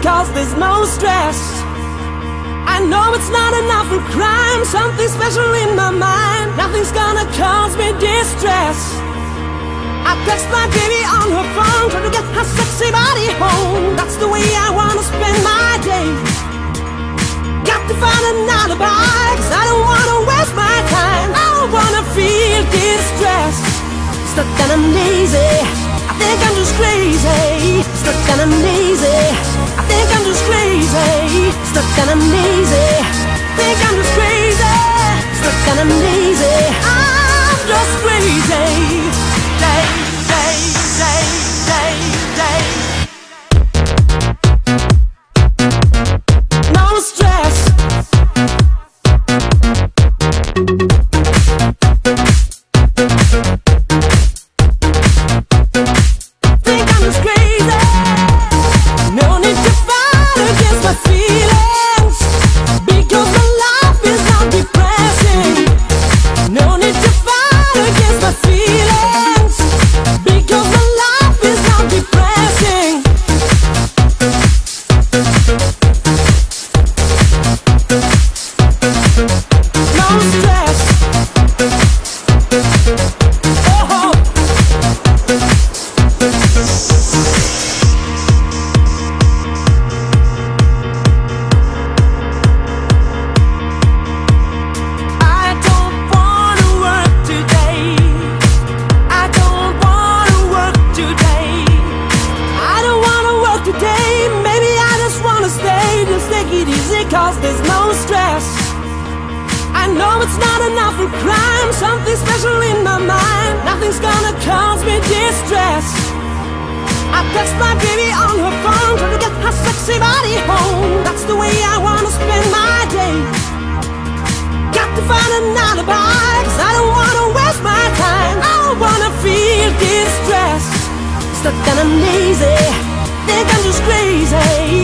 cause there's no stress. I know it's not enough for crime, something special in my mind. Nothing's gonna cause me distress. I text my baby on her phone, trying to get her sexy body home. That's the way I wanna spend my day. Got to find an alibi, cause I don't wanna waste my time. I don't wanna feel distressed. Stuck and I'm lazy, I think I'm just crazy. Stuck and I'm lazy, I think I'm just crazy. Stuck and I'm lazy, think I'm just crazy. Stuck and I'm lazy, I'm just crazy. Day, day, day, day, day. No stress. Think I'm just crazy. No need to fight against my feelings, because my life is not depressing. No need to fight against my feelings, because my life is not depressing. No stress. Oh. I don't wanna work today. I don't wanna work today. I don't wanna work today. Maybe I just wanna stay. Just take it easy, cause there's no stress. I know it's not enough for crime, something special in my mind. Nothing's gonna cause me distress. I text my baby on her phone, trying to get her sexy body home. That's the way I wanna spend my day. Got to find an alibi, cause I don't wanna waste my time. I don't wanna feel distressed. Stuck and I'm lazy, think I'm just crazy.